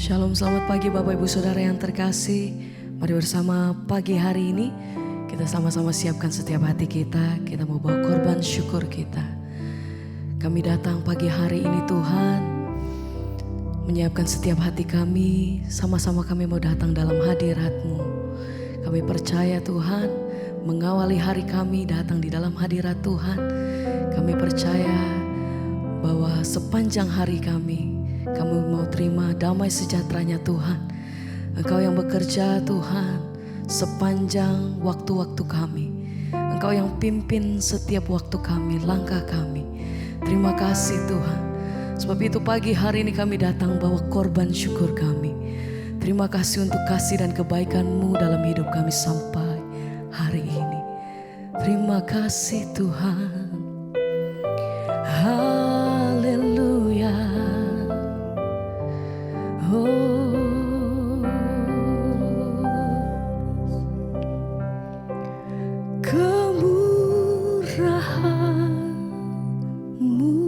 Shalom, selamat pagi Bapak Ibu Saudara yang terkasih. Mari bersama pagi hari ini kita sama-sama siapkan setiap hati kita. Kita mau bawa korban syukur kita. Kami datang pagi hari ini Tuhan, menyiapkan setiap hati kami. Sama-sama kami mau datang dalam hadirat-Mu. Kami percaya Tuhan, mengawali hari kami datang di dalam hadirat Tuhan. Kami percaya bahwa sepanjang hari kami mau terima damai sejahteranya Tuhan. Engkau yang bekerja Tuhan sepanjang waktu-waktu kami. Engkau yang pimpin setiap waktu kami, langkah kami. Terima kasih Tuhan. Sebab itu pagi hari ini kami datang bawa korban syukur kami. Terima kasih untuk kasih dan kebaikan-Mu dalam hidup kami sampai hari ini. Terima kasih Tuhan. Haleluya. Kemurahan-Mu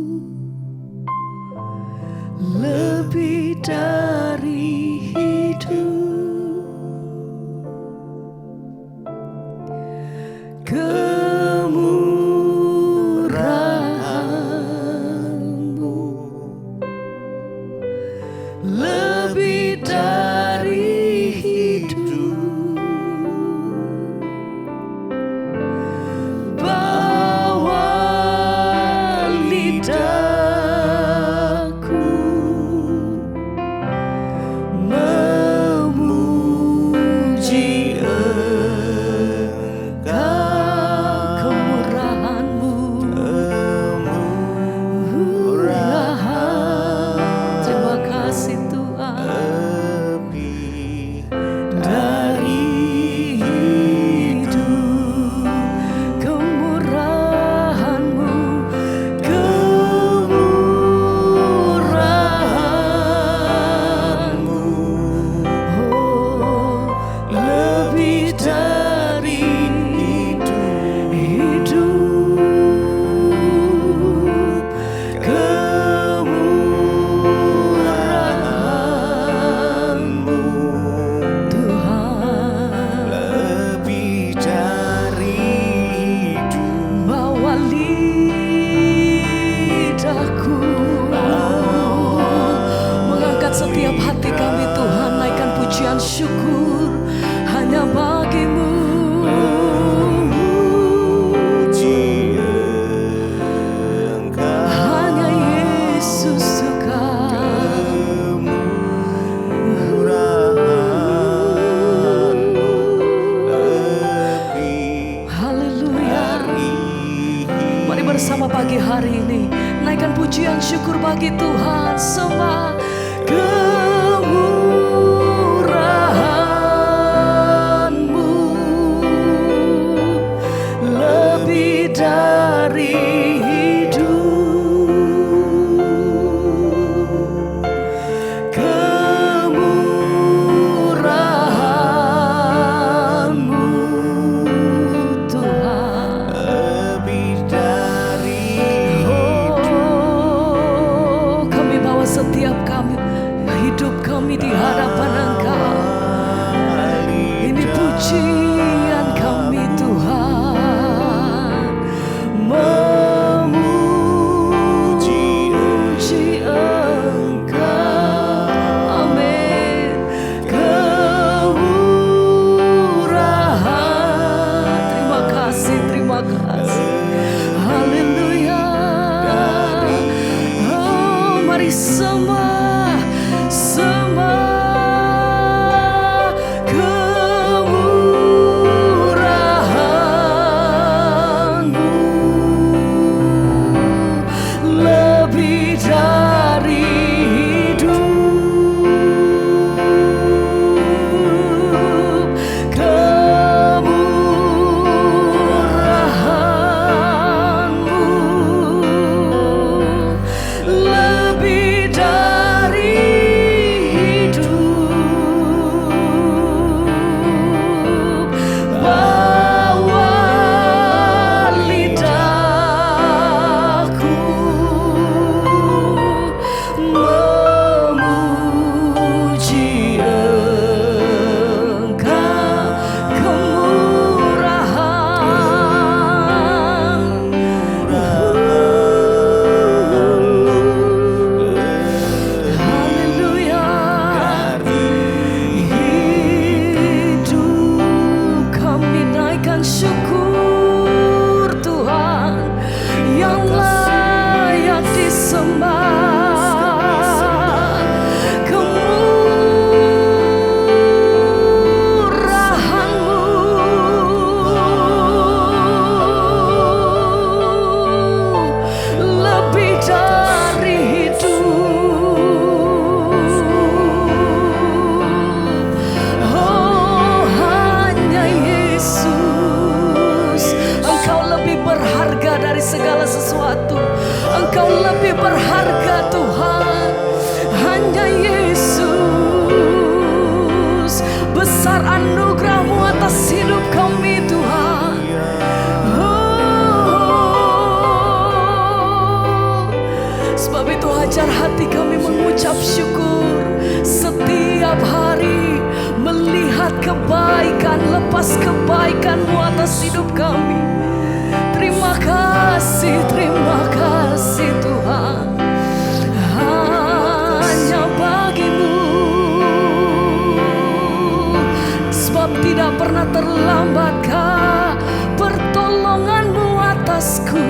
lebih dari hidup, kemurahan-Mu lebih dari hidup. Bawa lidahku memuji Engkau. Kemurahan-Mu, kemurahan. Terima kasih Tuhan. Dari hidup, kemurahan-Mu, kemurahan-Mu, oh, lebih dari hidup, kemurahan-Mu Tuhan, lebih dari hidup. Bawa lidahku mengangkat setiap hati kami Tuhan, naikkan pujian syukur hanya bagi-Mu. Hanya Yesus suka. Haleluya. Mari bersama pagi hari ini naikkan pujian syukur bagi Tuhan. Sembah kemurahan-Mu lebih dari hidup, kemurahan-Mu Tuhan, lebih dari hidup. Kami bawa setiap hidup kami di hadapan Engkau. Ini pujian kami Tuhan, memuji Engkau. Amin. Kemurahan, terima kasih, terima kasih. Haleluya. Oh, mari sembah kemurahan-Mu. besar anugerah-Mu atas hidup kami Tuhan. Sebab itu ajar hati kami mengucap syukur setiap hari, melihat kebaikan, lepas kebaikan-Mu atas hidup kami. Terima kasih Tuhan. Hanya bagi-Mu, sebab tidak pernah terlambatkah pertolongan-Mu atasku.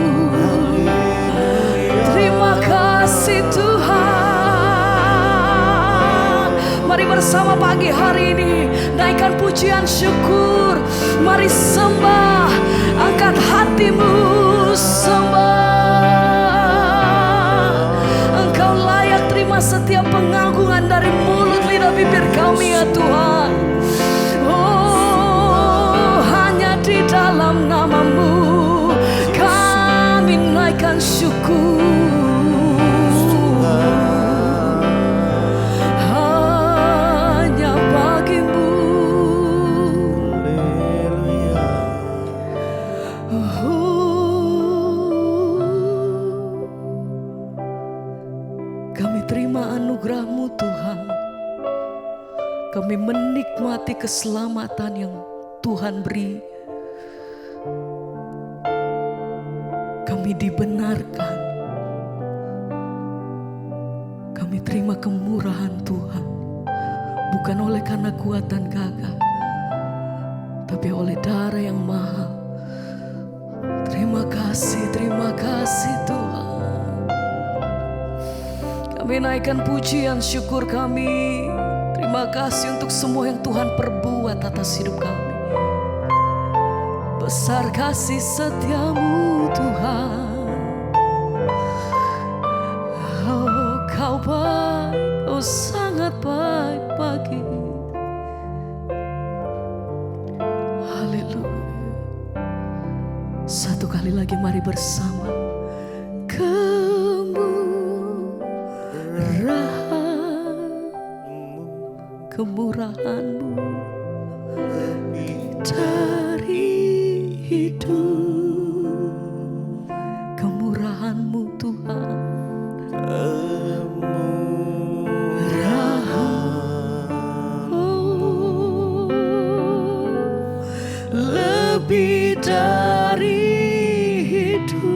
Terima kasih Tuhan. Mari bersama pagi hari ini naikkan pujian syukur. Mari sembah, angkat hatimu, sembah. Engkau layak terima setiap pengagungan dari mulut lidah bibir kami ya Tuhan. Oh, hanya di dalam nama-Mu kami naikkan syukur. Kami terima anugerah-Mu Tuhan. Kami menikmati keselamatan yang Tuhan beri. Kami dibenarkan. Kami terima kemurahan Tuhan. Bukan oleh karena kuatan gagah, tapi oleh darah yang mahal. Terima kasih Tuhan. Kami naikkan pujian syukur kami. Terima kasih untuk semua yang Tuhan perbuat atas hidup kami. Besar kasih setia-Mu Tuhan. Oh, Kau baik, Kau sangat baik bagi. Haleluya. Satu kali lagi mari bersama. Kemurahan-Mu dari hidup, kemurahan-Mu Tuhan, lebih dari hidup.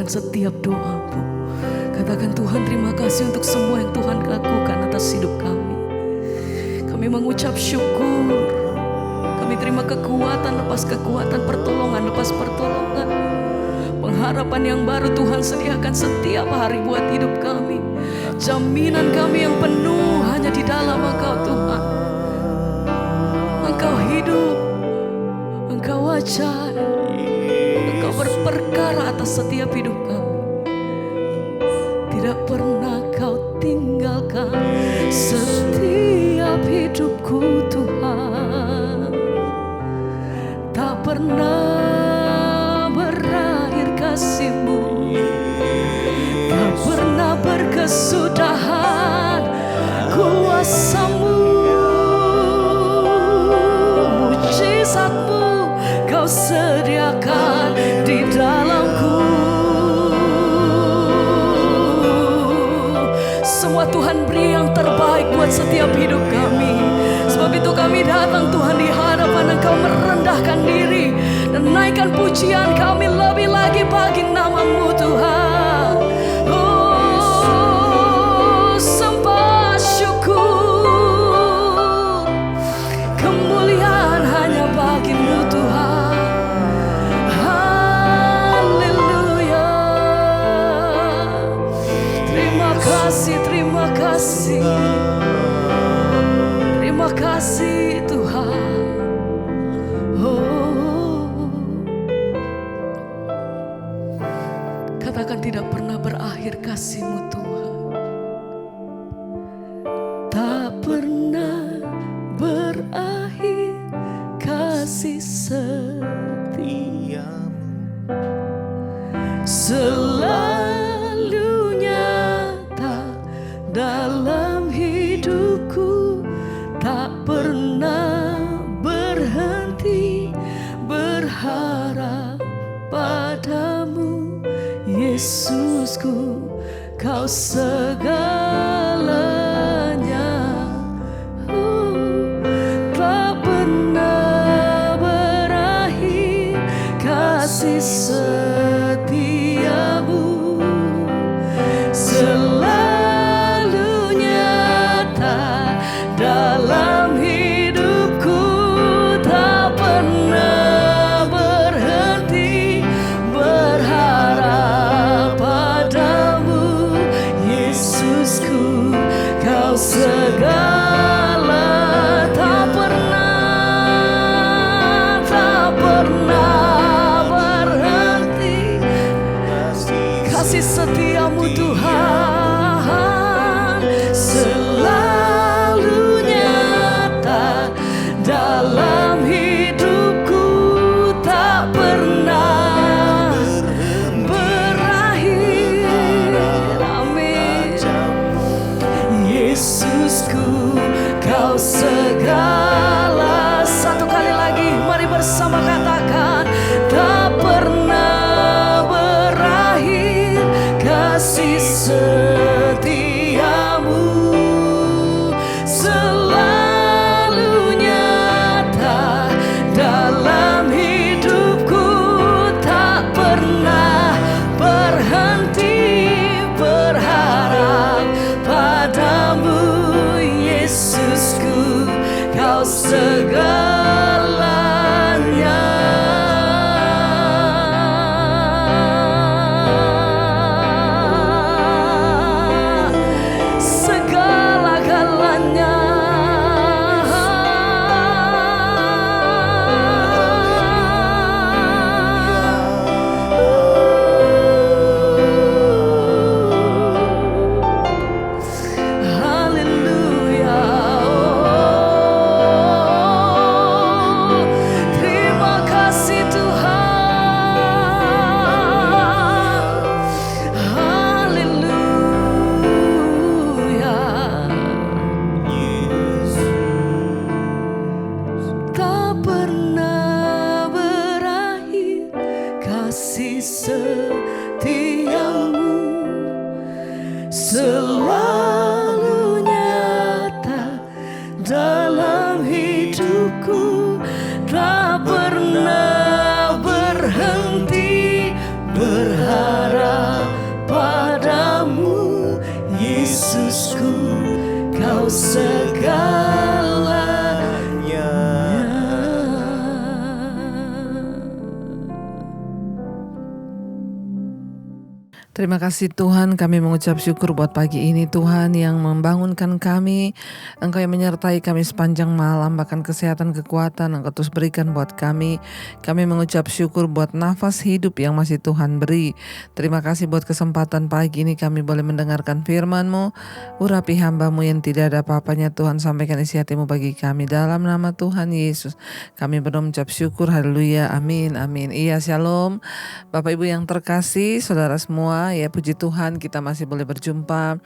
Setiap doa-Mu, katakan Tuhan terima kasih untuk semua yang Tuhan lakukan atas hidup kami. Kami mengucap syukur. Kami terima kekuatan lepas kekuatan, pertolongan lepas pertolongan. Pengharapan yang baru Tuhan sediakan setiap hari buat hidup kami. Jaminan kami yang penuh hanya di dalam Engkau Tuhan. Engkau hidup, Engkau ajaib, Engkau berperkara atas setiap hidup kami. Tidak pernah Kau tinggalkan setiap hidupku Tuhan. Tak pernah berakhir kasih-Mu, tak pernah berkesudahan kuasa-Mu. Mujizat-Mu Kau sediakan di dalamku. Semua Tuhan beri yang terbaik buat setiap hidup kami. Sebab itu kami datang Tuhan di hadapan Engkau, merendahkan diri dan naikkan pujian kami lebih lagi bagi nama-Mu Tuhan. Oh, sembah syukur, kemuliaan hanya bagi tidak pernah berakhir kasih-Mu Tuhan. Tak pernah berakhir kasih setiamu, selalu nyata dalam hidupku, tak pernah berhenti berharap padamu, Yesusku, Kau segalanya. Tak pernah berakhir kasih setiamu, selalu nyata dalam hidupku, tak pernah berhenti berharap padamu, Yesusku, Kau segala. Tak pernah berhenti kasih setiamu Tuhan, selalu nyata dalam hidupku, tak pernah berakhir. Amin. Yesusku, Kau segala. Satu kali lagi, mari bersama katakan, tak pernah berakhir kasih setiamu, selalu nyata dalam hidupku, tak pernah berhenti berharap padamu, Yesusku, Kau segalanya. Segala-galanya. Haleluya. Terima kasih Tuhan. Haleluya. Tak pernah berakhir kasih setiamu, selalu nyata dalam hidupku, tak pernah berhenti berharap padamu, Yesusku, Kau segalanya. Terima kasih Tuhan, kami mengucap syukur buat pagi ini Tuhan yang membangunkan kami. Engkau yang menyertai kami sepanjang malam, bahkan kesehatan, kekuatan Engkau terus berikan buat kami. Kami mengucap syukur buat nafas hidup yang masih Tuhan beri. Terima kasih buat kesempatan pagi ini kami boleh mendengarkan firman-Mu. Urapi hamba-Mu yang tidak ada apa-apanya Tuhan, sampaikan isi hati-Mu bagi kami. Dalam nama Tuhan Yesus kami mengucap syukur, haleluya, amin, amin. Iya, shalom Bapak Ibu yang terkasih, saudara semua. Ya, puji Tuhan kita masih boleh berjumpa.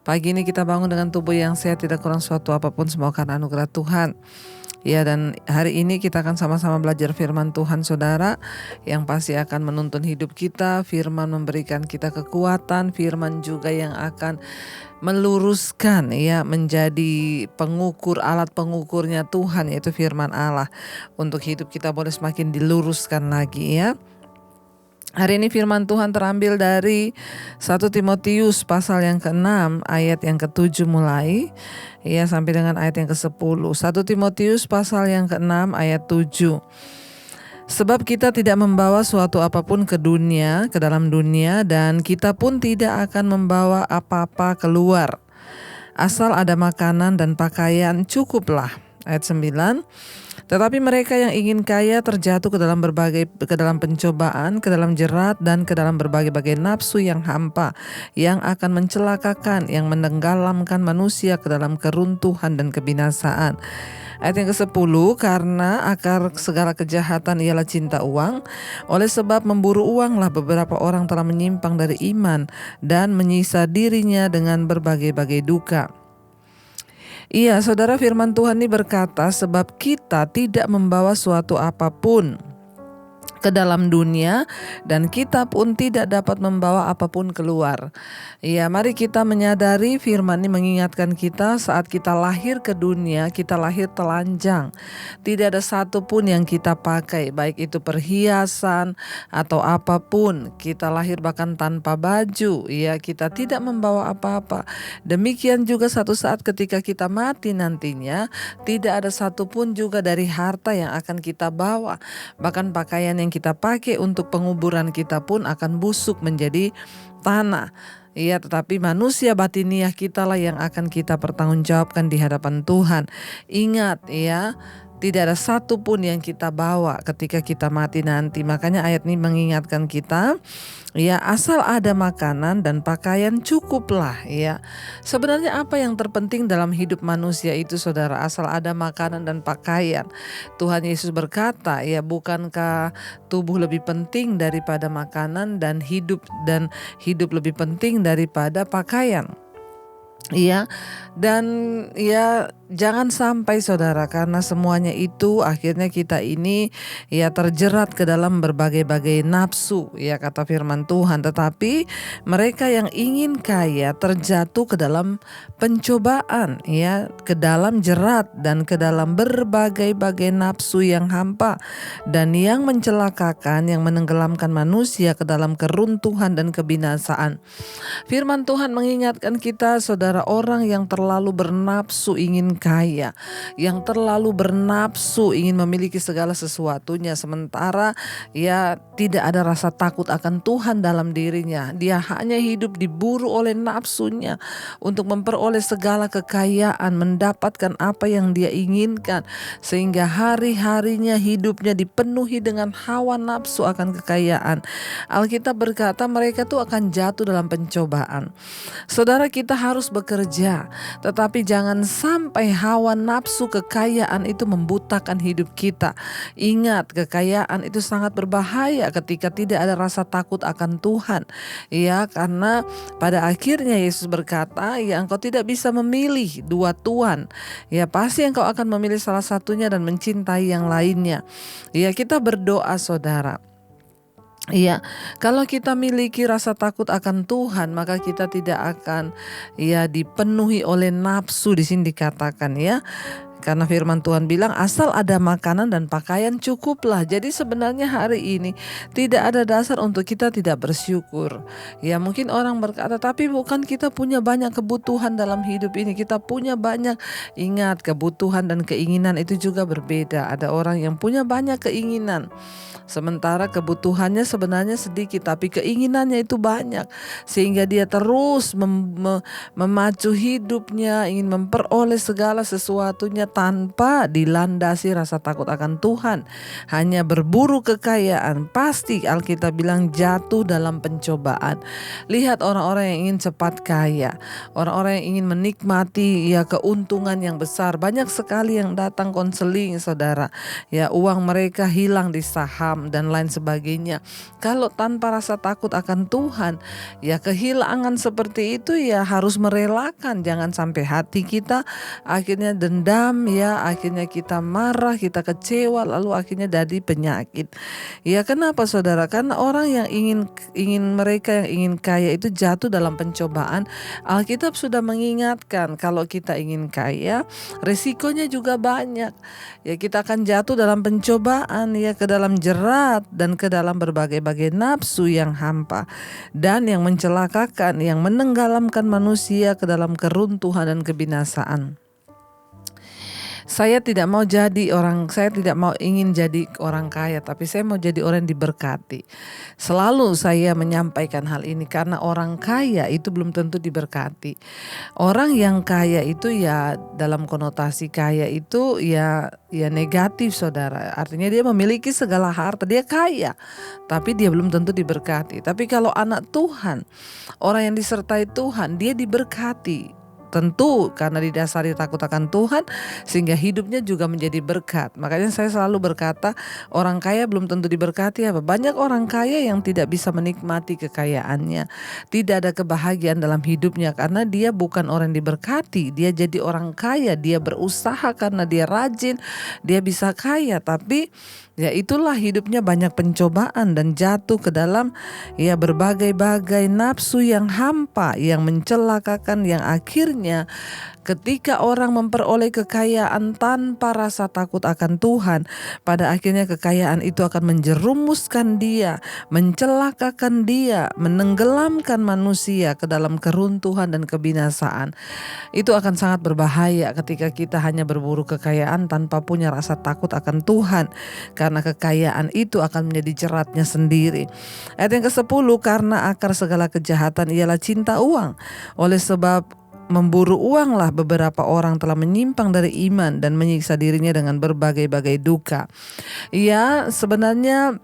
Pagi ini kita bangun dengan tubuh yang sehat, tidak kurang suatu apapun, semua karena anugerah Tuhan. Ya, dan hari ini kita akan sama-sama belajar firman Tuhan saudara, yang pasti akan menuntun hidup kita. Firman memberikan kita kekuatan, firman juga yang akan meluruskan, ya, menjadi pengukur, alat pengukurnya Tuhan, yaitu firman Allah. Untuk hidup kita boleh semakin diluruskan lagi, ya. Hari ini firman Tuhan terambil dari 1 Timotius pasal yang ke-6 ayat yang ke-7 mulai, ya, sampai dengan ayat yang ke-10. 1 Timotius pasal yang ke-6 ayat 7. Sebab kita tidak membawa suatu apapun ke dunia, ke dalam dunia, dan kita pun tidak akan membawa apa-apa keluar. Asal ada makanan dan pakaian cukuplah. Ayat 9. Tetapi mereka yang ingin kaya terjatuh ke dalam pencobaan, ke dalam jerat, dan ke dalam berbagai-bagai nafsu yang hampa, yang akan mencelakakan, yang menenggelamkan manusia ke dalam keruntuhan dan kebinasaan. Ayat yang ke-10, karena akar segala kejahatan ialah cinta uang. Oleh sebab memburu uanglah beberapa orang telah menyimpang dari iman dan menyiksa dirinya dengan berbagai-bagai duka. Iya, saudara, firman Tuhan ini berkata, sebab kita tidak membawa suatu apapun ke dalam dunia, dan kita pun tidak dapat membawa apapun keluar. Ya, mari kita menyadari firman ini mengingatkan kita saat kita lahir ke dunia, kita lahir telanjang. Tidak ada satu pun yang kita pakai, baik itu perhiasan atau apapun. Kita lahir bahkan tanpa baju, ya, kita tidak membawa apa-apa. Demikian juga satu saat ketika kita mati nantinya, tidak ada satu pun juga dari harta yang akan kita bawa. Bahkan pakaian yang kita pakai untuk penguburan kita pun akan busuk menjadi tanah. Ya, tetapi manusia batiniah kitalah yang akan kita pertanggungjawabkan di hadapan Tuhan. Ingat ya, tidak ada satu pun yang kita bawa ketika kita mati nanti. Makanya ayat ini mengingatkan kita, ya, asal ada makanan dan pakaian cukuplah, ya. Sebenarnya apa yang terpenting dalam hidup manusia itu, saudara? Asal ada makanan dan pakaian. Tuhan Yesus berkata, ya, bukankah tubuh lebih penting daripada makanan dan hidup lebih penting daripada pakaian? Iya, dan ya jangan sampai saudara, karena semuanya itu akhirnya kita ini ya terjerat ke dalam berbagai-bagai nafsu, ya kata firman Tuhan. Tetapi mereka yang ingin kaya terjatuh ke dalam pencobaan, ya, ke dalam jerat dan ke dalam berbagai-bagai nafsu yang hampa dan yang mencelakakan, yang menenggelamkan manusia ke dalam keruntuhan dan kebinasaan. Firman Tuhan mengingatkan kita, saudara, orang yang terlalu bernafsu ingin kaya, yang terlalu bernafsu ingin memiliki segala sesuatunya, sementara ya tidak ada rasa takut akan Tuhan dalam dirinya. Dia hanya hidup diburu oleh nafsunya untuk memperoleh segala kekayaan, mendapatkan apa yang dia inginkan, sehingga hari-harinya hidupnya dipenuhi dengan hawa nafsu akan kekayaan. Alkitab berkata mereka tuh akan jatuh dalam pencobaan. Saudara, kita harus bekerja, tetapi jangan sampai hawa nafsu kekayaan itu membutakan hidup kita. Ingat, kekayaan itu sangat berbahaya ketika tidak ada rasa takut akan Tuhan. Ya, karena pada akhirnya Yesus berkata, ya, engkau tidak bisa memilih dua tuan. Ya, pasti engkau akan memilih salah satunya dan mencintai yang lainnya. Ya, kita berdoa, saudara. Iya, kalau kita miliki rasa takut akan Tuhan, maka kita tidak akan ya dipenuhi oleh nafsu. Di sini dikatakan, ya, karena firman Tuhan bilang asal ada makanan dan pakaian cukuplah. Jadi sebenarnya hari ini tidak ada dasar untuk kita tidak bersyukur. Ya, mungkin orang berkata, tapi bukan kita punya banyak kebutuhan dalam hidup ini. Kita punya banyak. Ingat, kebutuhan dan keinginan itu juga berbeda. Ada orang yang punya banyak keinginan, sementara kebutuhannya sebenarnya sedikit, tapi keinginannya itu banyak, sehingga dia terus memacu hidupnya, ingin memperoleh segala sesuatunya tanpa dilandasi rasa takut akan Tuhan. Hanya berburu kekayaan, pasti Alkitab bilang jatuh dalam pencobaan. Lihat orang-orang yang ingin cepat kaya, orang-orang yang ingin menikmati ya keuntungan yang besar. Banyak sekali yang datang konseling, saudara. Ya, uang mereka hilang di saham dan lain sebagainya. Kalau tanpa rasa takut akan Tuhan, ya kehilangan seperti itu ya harus merelakan. Jangan sampai hati kita akhirnya dendam, ya, akhirnya kita marah, kita kecewa, lalu akhirnya jadi penyakit. Ya, kenapa, saudara? Karena orang yang mereka yang ingin kaya itu jatuh dalam pencobaan. Alkitab sudah mengingatkan kalau kita ingin kaya, resikonya juga banyak. Ya, kita akan jatuh dalam pencobaan, ya, ke dalam jerat dan ke dalam berbagai-bagai nafsu yang hampa dan yang mencelakakan, yang menenggelamkan manusia ke dalam keruntuhan dan kebinasaan. saya tidak mau ingin jadi orang kaya, tapi saya mau jadi orang yang diberkati. Selalu saya menyampaikan hal ini karena orang kaya itu belum tentu diberkati. Orang yang kaya itu ya dalam konotasi kaya itu ya negatif, saudara. Artinya dia memiliki segala harta, dia kaya, tapi dia belum tentu diberkati. Tapi kalau anak Tuhan, orang yang disertai Tuhan, dia diberkati. Tentu karena didasari takut akan Tuhan sehingga hidupnya juga menjadi berkat. Makanya saya selalu berkata orang kaya belum tentu diberkati. Banyak orang kaya yang tidak bisa menikmati kekayaannya, tidak ada kebahagiaan dalam hidupnya karena dia bukan orang yang diberkati. Dia jadi orang kaya, dia berusaha karena dia rajin, dia bisa kaya, tapi ya itulah hidupnya banyak pencobaan dan jatuh ke dalam ya berbagai-bagai nafsu yang hampa, yang mencelakakan, yang akhirnya ketika orang memperoleh kekayaan tanpa rasa takut akan Tuhan, pada akhirnya kekayaan itu akan menjerumuskan dia, mencelakakan dia, menenggelamkan manusia ke dalam keruntuhan dan kebinasaan. Itu akan sangat berbahaya ketika kita hanya berburu kekayaan tanpa punya rasa takut akan Tuhan, karena kekayaan itu akan menjadi jeratnya sendiri. Ayat yang ke-10, karena akar segala kejahatan ialah cinta uang. Oleh sebab memburu uanglah beberapa orang telah menyimpang dari iman dan menyiksa dirinya dengan berbagai-bagai duka. Ya, sebenarnya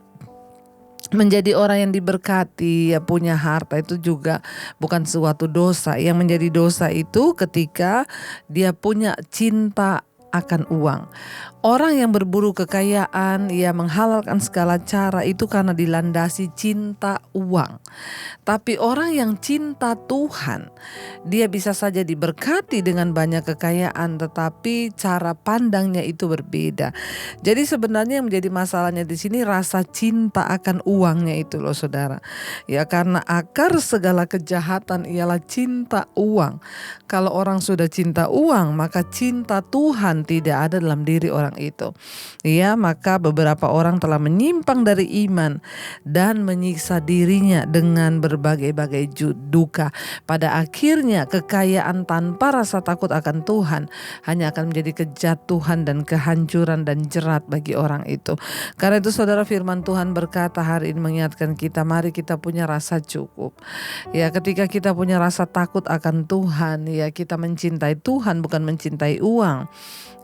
menjadi orang yang diberkati, ya punya harta itu juga bukan suatu dosa. Yang menjadi dosa itu ketika dia punya cinta akan uang. Orang yang berburu kekayaan, ia menghalalkan segala cara itu karena dilandasi cinta uang. Tapi orang yang cinta Tuhan, dia bisa saja diberkati dengan banyak kekayaan, tetapi cara pandangnya itu berbeda. Jadi sebenarnya yang menjadi masalahnya di sini rasa cinta akan uangnya itu loh, saudara. Ya, karena akar segala kejahatan ialah cinta uang. Kalau orang sudah cinta uang, maka cinta Tuhan tidak ada dalam diri orang itu. Ya, maka beberapa orang telah menyimpang dari iman dan menyiksa dirinya dengan berbagai-bagai duka. Pada akhirnya kekayaan tanpa rasa takut akan Tuhan hanya akan menjadi kejatuhan dan kehancuran dan jerat bagi orang itu. Karena itu saudara, firman Tuhan berkata hari ini mengingatkan kita, mari kita punya rasa cukup. Ya, ketika kita punya rasa takut akan Tuhan, ya kita mencintai Tuhan bukan mencintai uang.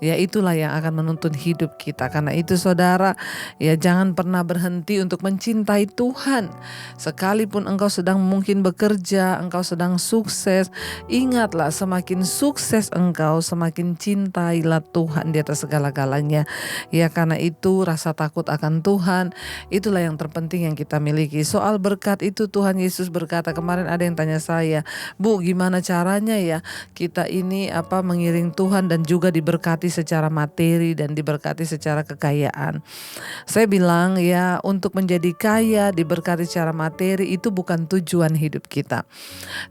Ya, itulah yang akan menuntun hidup kita. Karena itu saudara, ya jangan pernah berhenti untuk mencintai Tuhan. Sekalipun engkau sedang mungkin bekerja, engkau sedang sukses, ingatlah semakin sukses engkau, semakin cintailah Tuhan di atas segala-galanya. Ya, karena itu rasa takut akan Tuhan, itulah yang terpenting yang kita miliki. Soal berkat itu Tuhan Yesus berkata, kemarin ada yang tanya saya, Bu, gimana caranya ya kita ini mengiring Tuhan dan juga diberkati secara materi dan diberkati secara kekayaan. Saya bilang ya, untuk menjadi kaya, diberkati secara materi itu bukan tujuan hidup kita.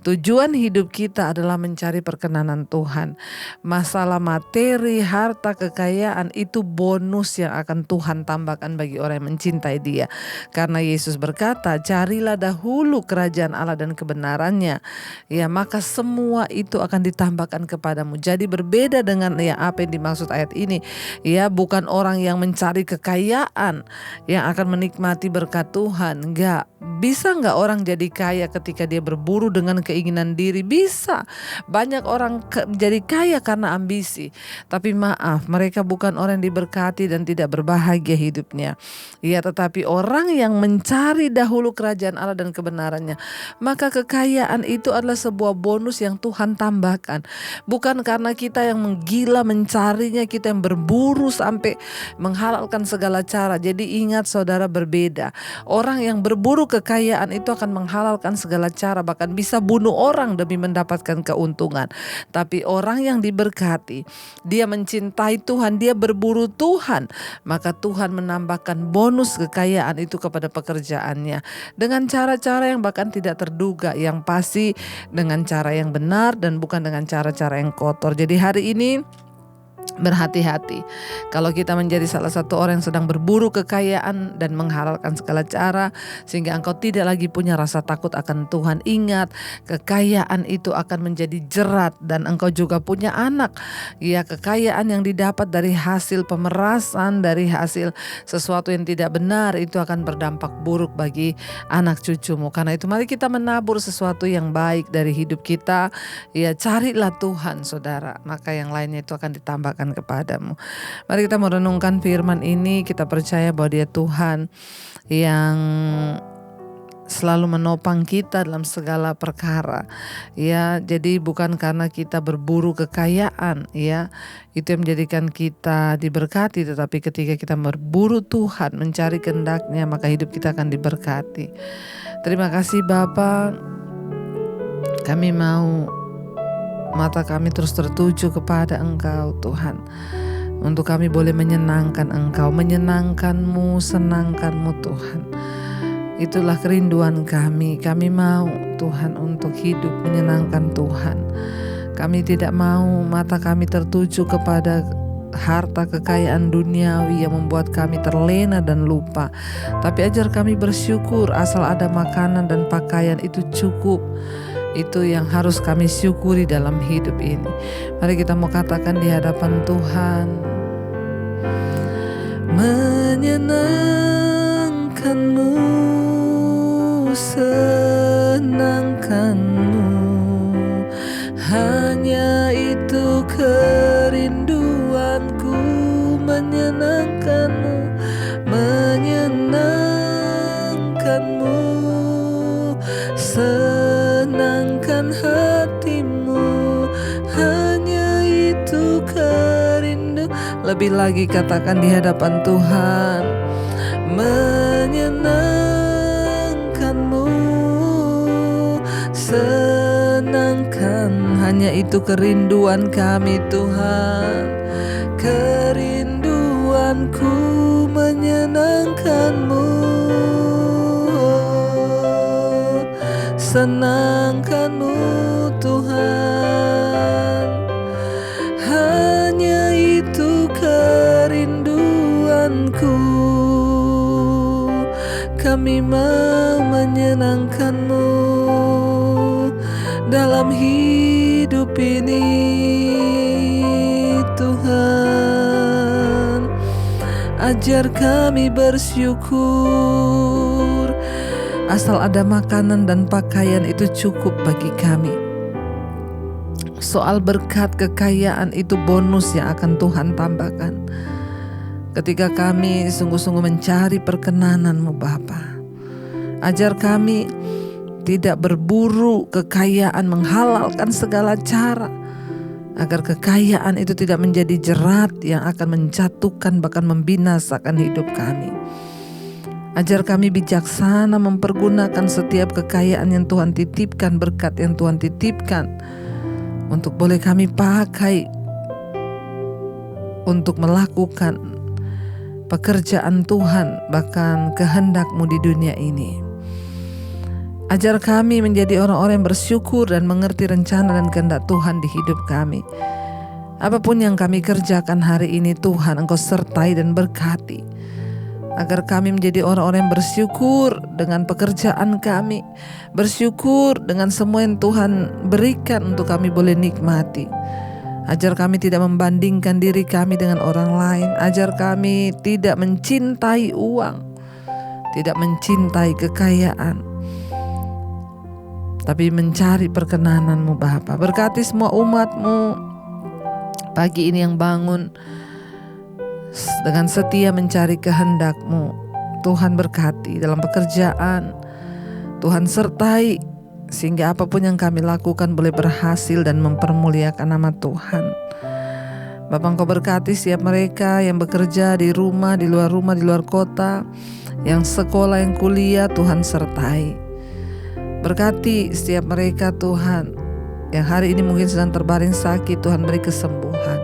Tujuan hidup kita adalah mencari perkenanan Tuhan. Masalah materi, harta, kekayaan itu bonus yang akan Tuhan tambahkan bagi orang yang mencintai Dia. Karena Yesus berkata, carilah dahulu kerajaan Allah dan kebenarannya, ya maka semua itu akan ditambahkan kepadamu. Jadi berbeda dengan ya apa yang dimaksud ayat ini, ya bukan orang yang mencari kekayaan yang akan menikmati berkat Tuhan. Enggak. Bisa enggak orang jadi kaya ketika dia berburu dengan keinginan diri? Bisa. Banyak orang jadi kaya karena ambisi. Tapi maaf, mereka bukan orang yang diberkati dan tidak berbahagia hidupnya. Ya, tetapi orang yang mencari dahulu kerajaan Allah dan kebenarannya, maka kekayaan itu adalah sebuah bonus yang Tuhan tambahkan. Bukan karena kita yang menggila mencarinya, kita yang berburu sampai menghalalkan segala cara. Jadi ingat saudara, berbeda. Orang yang berburu kekayaan itu akan menghalalkan segala cara, bahkan bisa bunuh orang demi mendapatkan keuntungan. Tapi orang yang diberkati, dia mencintai Tuhan, dia berburu Tuhan, maka Tuhan menambahkan bonus kekayaan itu kepada pekerjaannya dengan cara-cara yang bahkan tidak terduga, yang pasti dengan cara yang benar dan bukan dengan cara-cara yang kotor. Jadi hari ini Berhati-hati kalau kita menjadi salah satu orang yang sedang berburu kekayaan dan menghalalkan segala cara sehingga engkau tidak lagi punya rasa takut akan Tuhan. Ingat, kekayaan itu akan menjadi jerat dan engkau juga punya anak. Ya, kekayaan yang didapat dari hasil pemerasan, dari hasil sesuatu yang tidak benar itu akan berdampak buruk bagi anak cucumu. Karena itu mari kita menabur sesuatu yang baik dari hidup kita. Ya, carilah Tuhan saudara, maka yang lainnya itu akan ditambahkan kepadamu. Mari kita merenungkan firman ini. Kita percaya bahwa Dia Tuhan yang selalu menopang kita dalam segala perkara. Ya, jadi bukan karena kita berburu kekayaan, ya, itu yang menjadikan kita diberkati, tetapi ketika kita berburu Tuhan, mencari kehendak-Nya, maka hidup kita akan diberkati. Terima kasih Bapa. Kami mau mata kami terus tertuju kepada Engkau Tuhan, untuk kami boleh menyenangkan Engkau, menyenangkan-Mu, senangkan-Mu Tuhan. Itulah kerinduan kami. Kami mau Tuhan untuk hidup menyenangkan Tuhan. Kami tidak mau mata kami tertuju kepada harta kekayaan duniawi yang membuat kami terlena dan lupa. Tapi ajar kami bersyukur, asal ada makanan dan pakaian itu cukup. Itu yang harus kami syukuri dalam hidup ini. Mari kita mau katakan di hadapan Tuhan. Menyenangkan-Mu, senangkan-Mu, hanya itu kerinduanku. Menyenangkan-Mu, menyenangkan-Mu, senangkan hatimu, hanya itu kerindu. Lebih lagi katakan di hadapan Tuhan. Menyenangkan-Mu, senangkan, hanya itu kerinduan kami Tuhan. Kerinduanku menyenangkan-Mu, senangkan-Mu Tuhan, hanya itu kerinduanku. Kami mau menyenangkan-Mu dalam hidup ini Tuhan. Ajar kami bersyukur, asal ada makanan dan pakaian itu cukup bagi kami. Soal berkat kekayaan itu bonus yang akan Tuhan tambahkan ketika kami sungguh-sungguh mencari perkenanan-Mu Bapa. Ajar kami tidak berburu kekayaan, menghalalkan segala cara, agar kekayaan itu tidak menjadi jerat yang akan menjatuhkan bahkan membinasakan hidup kami. Ajar kami bijaksana mempergunakan setiap kekayaan yang Tuhan titipkan, berkat yang Tuhan titipkan, untuk boleh kami pakai untuk melakukan pekerjaan Tuhan, bahkan kehendak-Mu di dunia ini. Ajar kami menjadi orang-orang yang bersyukur dan mengerti rencana dan kehendak Tuhan di hidup kami. Apapun yang kami kerjakan hari ini Tuhan, Engkau sertai dan berkati. Agar kami menjadi orang-orang yang bersyukur dengan pekerjaan kami, bersyukur dengan semua yang Tuhan berikan untuk kami boleh nikmati. Ajar kami tidak membandingkan diri kami dengan orang lain. Ajar kami tidak mencintai uang, tidak mencintai kekayaan, tapi mencari perkenanan-Mu Bapa. Berkati semua umat-Mu pagi ini yang bangun dengan setia mencari kehendak-Mu. Tuhan berkati dalam pekerjaan, Tuhan sertai sehingga apapun yang kami lakukan boleh berhasil dan mempermuliakan nama Tuhan. Bapa, Engkau berkati setiap mereka yang bekerja di rumah, di luar kota, yang sekolah, yang kuliah, Tuhan sertai. Berkati setiap mereka Tuhan yang hari ini mungkin sedang terbaring sakit, Tuhan beri kesembuhan.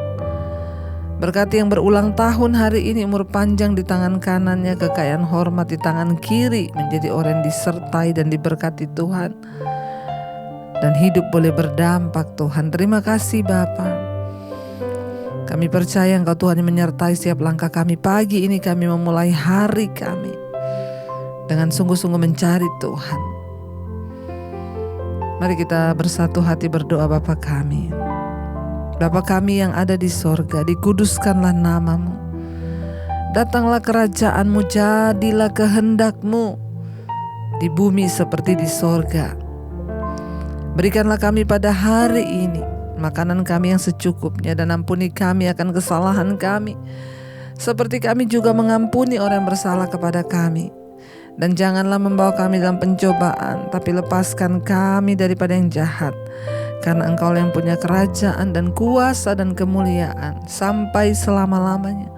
Berkati yang berulang tahun hari ini, umur panjang di tangan kanannya, kekayaan hormat di tangan kiri, menjadi orang yang disertai dan diberkati Tuhan, dan hidup boleh berdampak Tuhan. Terima kasih Bapa. Kami percaya Engkau Tuhan yang menyertai setiap langkah kami. Pagi ini kami memulai hari kami dengan sungguh-sungguh mencari Tuhan. Mari kita bersatu hati berdoa. Bapa kami, Bapa kami yang ada di sorga, dikuduskanlah nama-Mu. Datanglah kerajaan-Mu, jadilah kehendak-Mu di bumi seperti di sorga. Berikanlah kami pada hari ini makanan kami yang secukupnya, dan ampuni kami akan kesalahan kami, seperti kami juga mengampuni orang yang bersalah kepada kami. Dan janganlah membawa kami dalam pencobaan, tapi lepaskan kami daripada yang jahat. Karena Engkau yang punya kerajaan dan kuasa dan kemuliaan sampai selama-lamanya.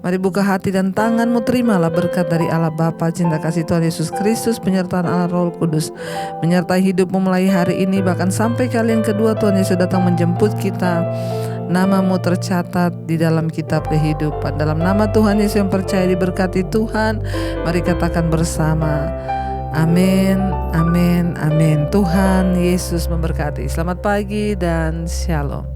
Mari buka hati dan tangan-Mu, terimalah berkat dari Allah Bapa, cinta kasih Tuhan Yesus Kristus, penyertaan Allah Roh Kudus menyertai hidupmu mulai hari ini, bahkan sampai kali yang kedua Tuhan Yesus datang menjemput kita. Nama-Mu tercatat di dalam kitab kehidupan. Dalam nama Tuhan Yesus yang percaya diberkati Tuhan, mari katakan bersama, amin, amin, amin. Tuhan Yesus memberkati. Selamat pagi dan shalom.